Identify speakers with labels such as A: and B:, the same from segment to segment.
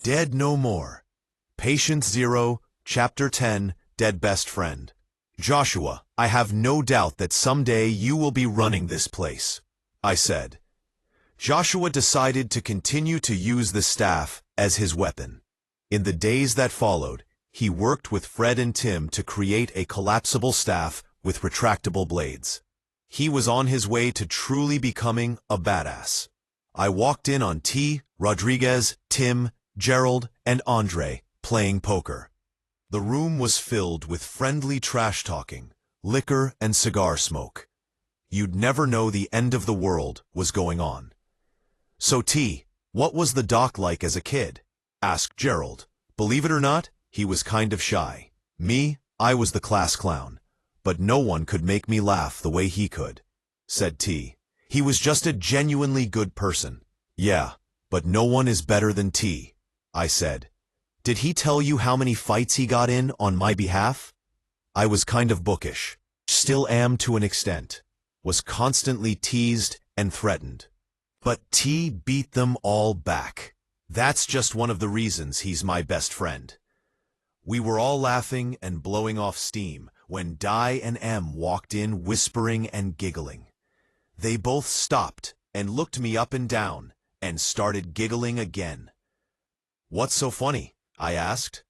A: Dead no more. Patient Zero, Chapter 10, Dead Best Friend. Joshua, I have no doubt that someday you will be running this place, I said. Joshua decided to continue to use the staff as his weapon. In the days that followed, he worked with Fred and Tim to create a collapsible staff with retractable blades. He was on his way to truly becoming a badass. I walked in on T, Rodriguez, Tim, Gerald, and Andre playing poker. The room was filled with friendly trash-talking, liquor, and cigar smoke. You'd never know the end of the world was going on. So T, what was the doc like as a kid? Asked Gerald. Believe it or not, he was kind of shy. Me, I was the class clown. But no one could make me laugh the way he could, said T. He was just a genuinely good person. Yeah, but no one is better than T, I said. Did he tell you how many fights he got in on my behalf? I was kind of bookish. Still am to an extent. Was constantly teased and threatened. But T beat them all back. That's just one of the reasons he's my best friend. We were all laughing and blowing off steam when Di and M walked in whispering and giggling. They both stopped and looked me up and down and started giggling again. What's so funny? I asked.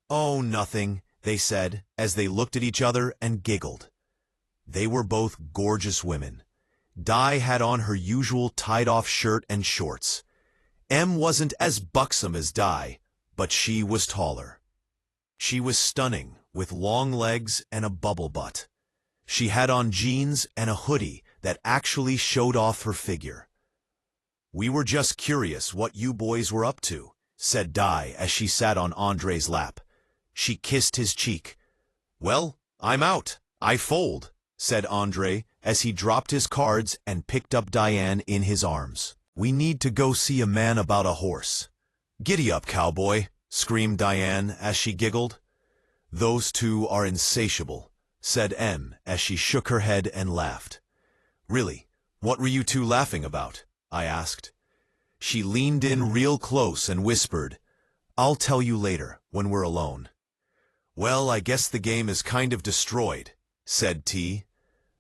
A: Oh, nothing, they said as they looked at each other and giggled. They were both gorgeous women. Di had on her usual tied-off shirt and shorts. M wasn't as buxom as Di, but she was taller. She was stunning, with long legs and a bubble butt. She had on jeans and a hoodie that actually showed off her figure. We were just curious what you boys were up to, said Di as she sat on Andre's lap. She kissed his cheek. Well, I'm out. I fold, said Andre as he dropped his cards and picked up Diane in his arms. We need to go see a man about a horse. Giddy up, cowboy, screamed Diane as she giggled. Those two are insatiable, said M as she shook her head and laughed. Really, what were you two laughing about? I asked. She leaned in real close and whispered, I'll tell you later, when we're alone. Well, I guess the game is kind of destroyed, said T.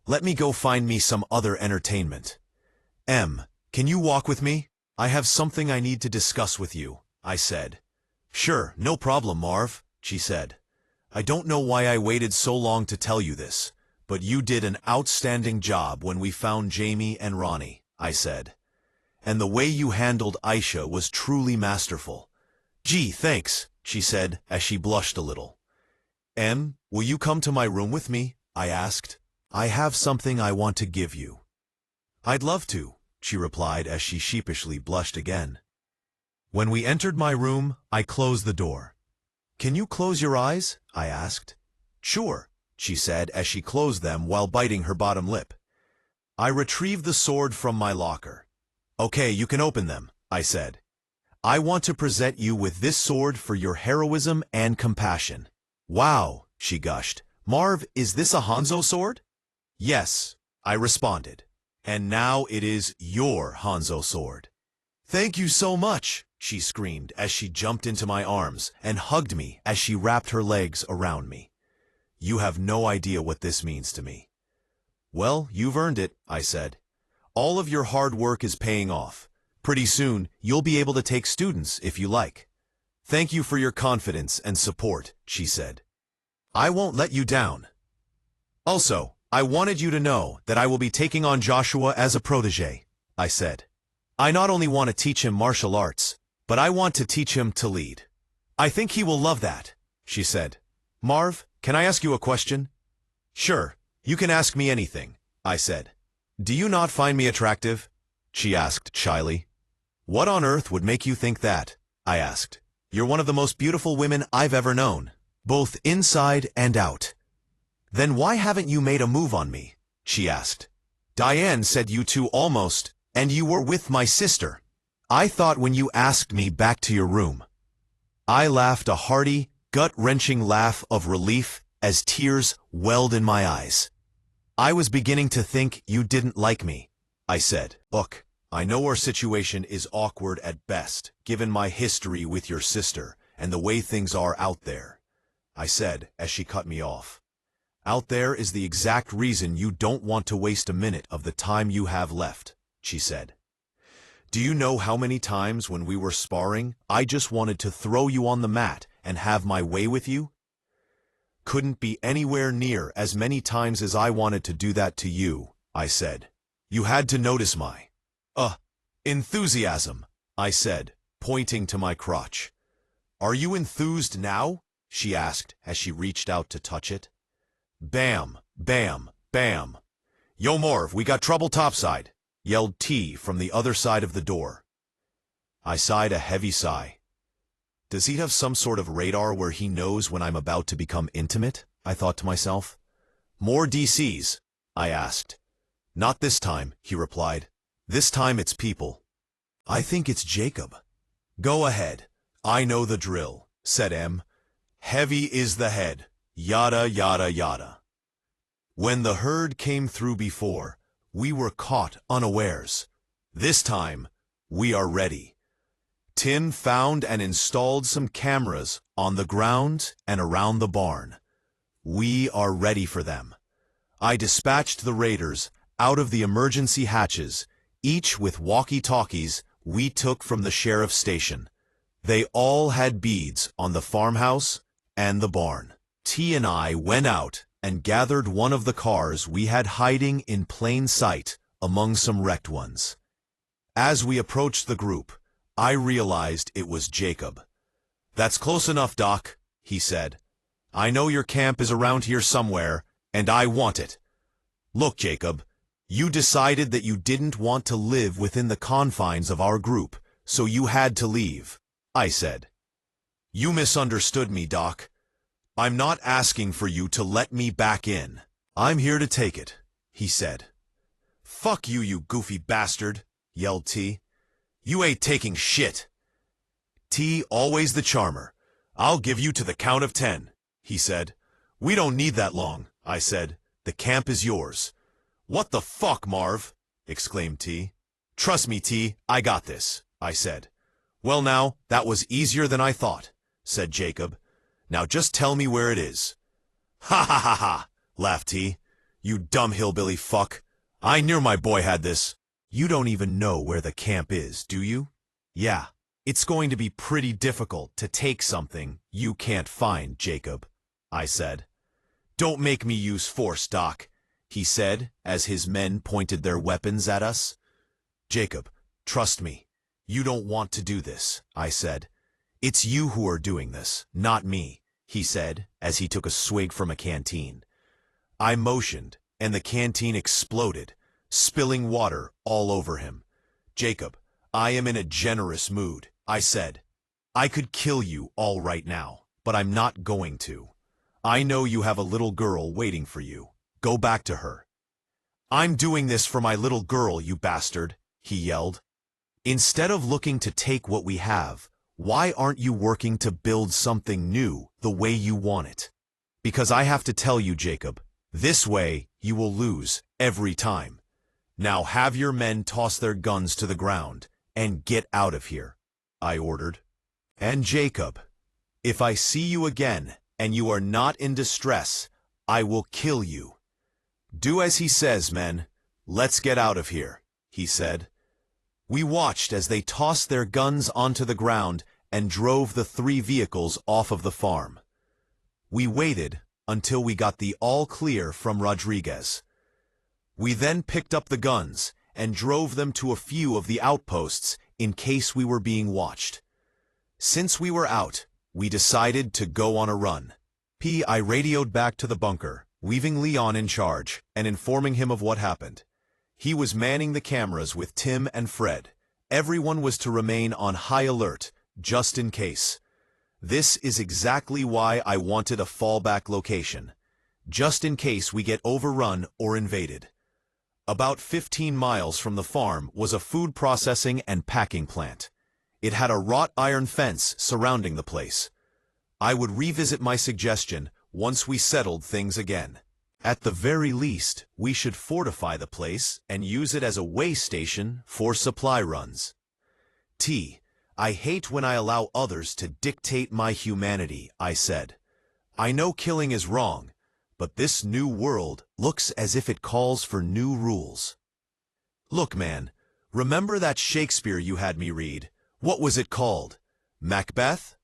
A: Let me go find me some other entertainment. M, can you walk with me? I have something I need to discuss with you, I said. Sure, no problem, Marv, she said. I don't know why I waited so long to tell you this, but you did an outstanding job when we found Jamie and Ronnie, I said. And the way you handled Aisha was truly masterful. Gee, thanks, she said as she blushed a little. M, will you come to my room with me? I asked. I have something I want to give you. I'd love to, she replied as she sheepishly blushed again. When we entered my room, I closed the door. Can you close your eyes? I asked. Sure, she said as she closed them while biting her bottom lip. I retrieved the sword from my locker. Okay, you can open them, I said. I want to present you with this sword for your heroism and compassion. Wow, she gushed. Marv, is this a Hanzo sword? Yes, I responded. And now it is your Hanzo sword. Thank you so much, she screamed as she jumped into my arms and hugged me as she wrapped her legs around me. You have no idea what this means to me. Well, you've earned it, I said. All of your hard work is paying off. Pretty soon, you'll be able to take students if you like. Thank you for your confidence and support, she said. I won't let you down. Also, I wanted you to know that I will be taking on Joshua as a protege, I said. I not only want to teach him martial arts, but I want to teach him to lead. I think he will love that, she said. Marv, can I ask you a question? Sure, you can ask me anything, I said. Do you not find me attractive? She asked shyly. What on earth would make you think that? I asked. You're one of the most beautiful women I've ever known, both inside and out. Then why haven't you made a move on me? She asked. Diane said you two almost, and you were with my sister. I thought when you asked me back to your room. I laughed a hearty, gut-wrenching laugh of relief as tears welled in my eyes. I was beginning to think you didn't like me, I said. Look, I know our situation is awkward at best, given my history with your sister and the way things are out there, I said as she cut me off. Out there is the exact reason you don't want to waste a minute of the time you have left, she said. Do you know how many times when we were sparring, I just wanted to throw you on the mat and have my way with you? Couldn't be anywhere near as many times as I wanted to do that to you, I said. You had to notice my enthusiasm, I said, pointing to my crotch. Are you enthused now? She asked as she reached out to touch it. Bam, bam, bam. Yo Marv, we got trouble topside, yelled T from the other side of the door. I sighed a heavy sigh. Does he have some sort of radar where he knows when I'm about to become intimate? I thought to myself. More DCs, I asked. Not this time, he replied. This time it's people. I think it's Jacob. Go ahead. I know the drill, said M. Heavy is the head. Yada, yada, yada. When the herd came through before, we were caught unawares. This time, we are ready. Tim found and installed some cameras on the ground and around the barn. We are ready for them. I dispatched the raiders out of the emergency hatches, each with walkie-talkies we took from the sheriff's station. They all had beads on the farmhouse and the barn. T and I went out and gathered one of the cars we had hiding in plain sight among some wrecked ones. As we approached the group, I realized it was Jacob. That's close enough, Doc, he said. I know your camp is around here somewhere, and I want it. Look, Jacob, you decided that you didn't want to live within the confines of our group, so you had to leave, I said. You misunderstood me, Doc. I'm not asking for you to let me back in. I'm here to take it, he said. Fuck you, you goofy bastard, yelled T. You ain't taking shit. T, always the charmer. I'll give you to the count of 10, he said. We don't need that long, I said. The camp is yours. What the fuck, Marv? Exclaimed T. Trust me, T, I got this, I said. Well now, that was easier than I thought, said Jacob. Now just tell me where it is. Ha ha ha ha, laughed T. You dumb hillbilly fuck. I knew my boy had this. You don't even know where the camp is, do you? Yeah, it's going to be pretty difficult to take something you can't find, Jacob, I said. Don't make me use force, Doc, he said as his men pointed their weapons at us. Jacob, trust me. You don't want to do this, I said. It's you who are doing this, not me, he said as he took a swig from a canteen. I motioned, and the canteen exploded, spilling water all over him. Jacob, I am in a generous mood, I said. I could kill you all right now, but I'm not going to. I know you have a little girl waiting for you. Go back to her. I'm doing this for my little girl, you bastard, he yelled. Instead of looking to take what we have, why aren't you working to build something new the way you want it? Because I have to tell you, Jacob, this way you will lose every time. Now have your men toss their guns to the ground and get out of here, I ordered. And Jacob, if I see you again and you are not in distress, I will kill you. Do as he says, men. Let's get out of here, he said. We watched as they tossed their guns onto the ground and drove the 3 vehicles off of the farm. We waited until we got the all clear from Rodriguez. We then picked up the guns and drove them to a few of the outposts in case we were being watched. Since we were out, we decided to go on a run. I radioed back to the bunker, leaving Leon in charge and informing him of what happened. He was manning the cameras with Tim and Fred. Everyone was to remain on high alert, just in case. This is exactly why I wanted a fallback location, just in case we get overrun or invaded. About 15 miles from the farm was a food processing and packing plant. It had a wrought iron fence surrounding the place. I would revisit my suggestion once we settled things again. At the very least, we should fortify the place and use it as a way station for supply runs. I hate when I allow others to dictate my humanity, I said. I know killing is wrong, but this new world looks as if it calls for new rules. Look, man, remember that Shakespeare you had me read? What was it called? Macbeth?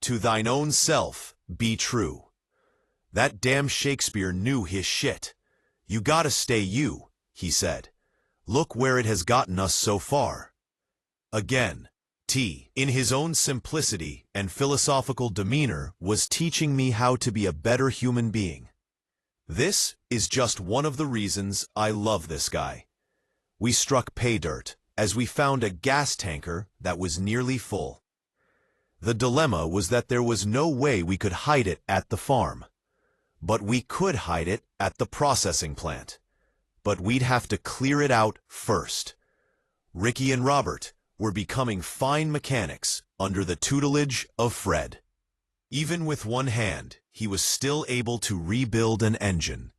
A: To thine own self be true. That damn Shakespeare knew his shit. You gotta stay you, he said. Look where it has gotten us so far. Again, in his own simplicity and philosophical demeanor, was teaching me how to be a better human being. This is just one of the reasons I love this guy. We struck pay dirt as we found a gas tanker that was nearly full. The dilemma was that there was no way we could hide it at the farm. But we could hide it at the processing plant. But we'd have to clear it out first. Ricky and Robert were becoming fine mechanics under the tutelage of Fred. Even with one hand, he was still able to rebuild an engine.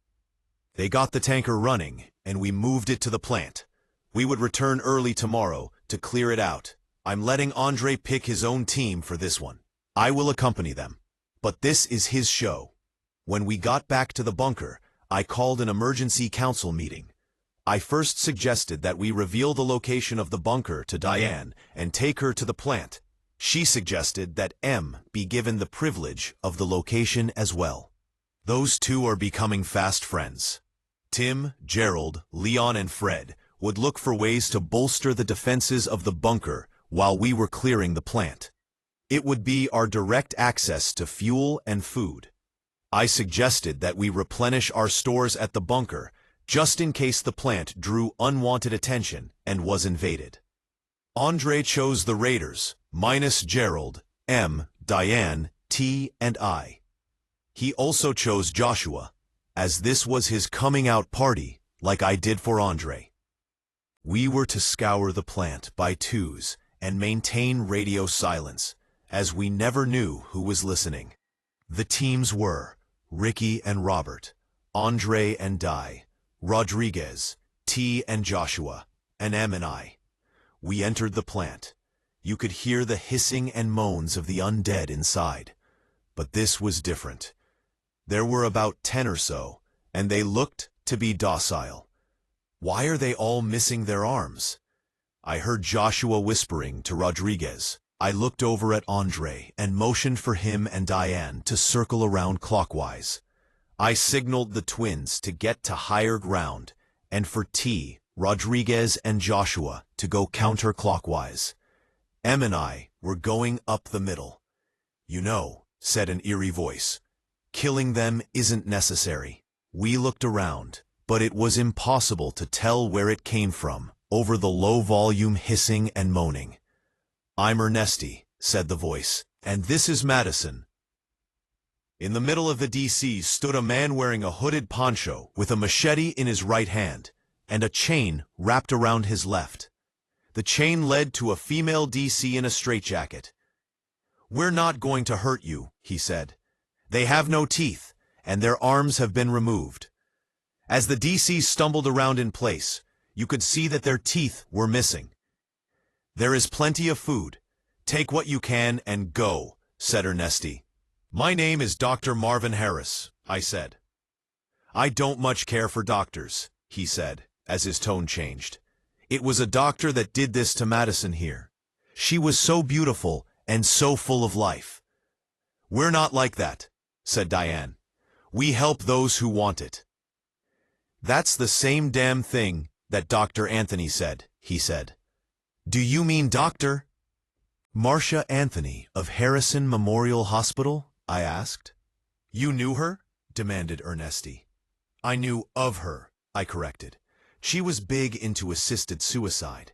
A: They got the tanker running, and we moved it to the plant. We would return early tomorrow to clear it out. I'm letting Andre pick his own team for this one. I will accompany them. But this is his show. When we got back to the bunker, I called an emergency council meeting. I first suggested that we reveal the location of the bunker to Diane and take her to the plant. She suggested that M be given the privilege of the location as well. Those two are becoming fast friends. Tim, Gerald, Leon, and Fred would look for ways to bolster the defenses of the bunker while we were clearing the plant. It would be our direct access to fuel and food. I suggested that we replenish our stores at the bunker just in case the plant drew unwanted attention and was invaded. Andre chose the Raiders, minus Gerald, M, Diane, T, and I. He also chose Joshua, as this was his coming out party, like I did for Andre. We were to scour the plant by twos and maintain radio silence, as we never knew who was listening. The teams were Ricky and Robert, Andre and Di, Rodriguez, T and Joshua, and M and I. We entered the plant. You could hear the hissing and moans of the undead inside. But this was different. There were about 10 or so, and they looked to be docile. Why are they all missing their arms? I heard Joshua whispering to Rodriguez. I looked over at Andre and motioned for him and Diane to circle around clockwise. I signaled the twins to get to higher ground, and for T, Rodriguez, and Joshua to go counterclockwise. M and I were going up the middle. You know, said an eerie voice, killing them isn't necessary. We looked around, but it was impossible to tell where it came from over the low-volume hissing and moaning. I'm Ernesti, said the voice, and this is Madison. In the middle of the DC stood a man wearing a hooded poncho with a machete in his right hand and a chain wrapped around his left. The chain led to a female DC in a straitjacket. We're not going to hurt you, he said. They have no teeth, and their arms have been removed. As the DC stumbled around in place, you could see that their teeth were missing. There is plenty of food. Take what you can and go, said Ernesti. My name is Dr. Marvin Harris, I said. I don't much care for doctors, he said, as his tone changed. It was a doctor that did this to Madison here. She was so beautiful and so full of life. We're not like that, said Diane. We help those who want it. That's the same damn thing that Dr. Anthony said, he said. Do you mean Dr. Marcia Anthony of Harrison Memorial Hospital? I asked. You knew her? Demanded Ernesti. I knew of her, I corrected. She was big into assisted suicide.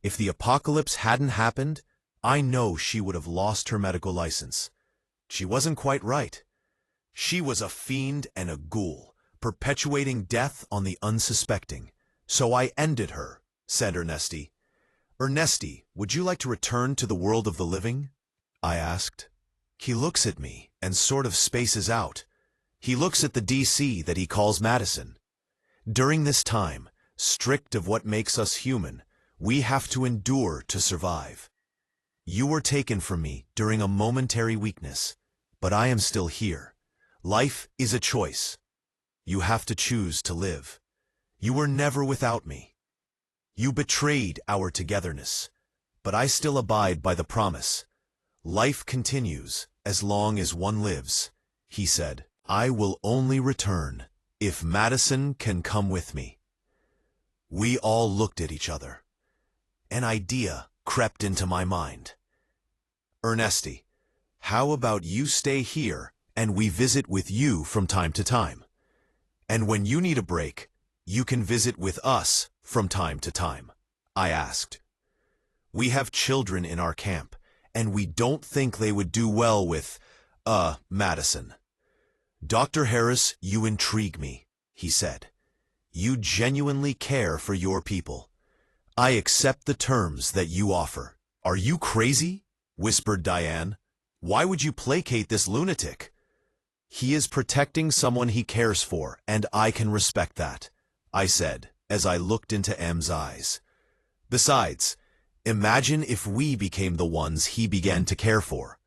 A: If the apocalypse hadn't happened, I know she would have lost her medical license. She wasn't quite right. She was a fiend and a ghoul, perpetuating death on the unsuspecting. So I ended her, said Ernesti. Ernesti, would you like to return to the world of the living? I asked. He looks at me and sort of spaces out. He looks at the DC that he calls Madison. During this time, strict of what makes us human, we have to endure to survive. You were taken from me during a momentary weakness, but I am still here. Life is a choice. You have to choose to live. You were never without me. You betrayed our togetherness, but I still abide by the promise. Life continues as long as one lives, he said. I will only return if Madison can come with me. We all looked at each other. An idea crept into my mind. Ernesty, how about you stay here and we visit with you from time to time? And when you need a break, you can visit with us from time to time, I asked. We have children in our camp, and we don't think they would do well with, Madison. Dr. Harris, you intrigue me, he said. You genuinely care for your people. I accept the terms that you offer. Are you crazy? Whispered Diane. Why would you placate this lunatic? He is protecting someone he cares for, and I can respect that, I said, as I looked into M's eyes. Besides, imagine if we became the ones he began to care for.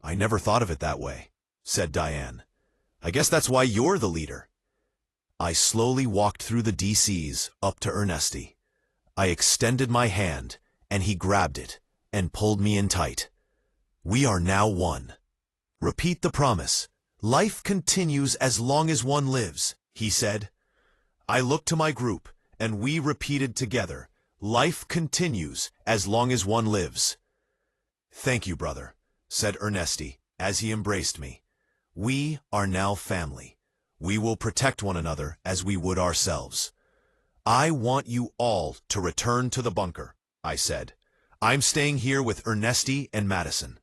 A: I never thought of it that way, said Diane. I guess that's why you're the leader. I slowly walked through the DCs up to Ernesty. I extended my hand, and he grabbed it and pulled me in tight. We are now one. Repeat the promise. Life continues as long as one lives, he said. I looked to my group, and we repeated together, life continues as long as one lives. Thank you, brother, said Ernesty as he embraced me. We are now family. We will protect one another as we would ourselves. I want you all to return to the bunker, I said. I'm staying here with Ernesty and Madison.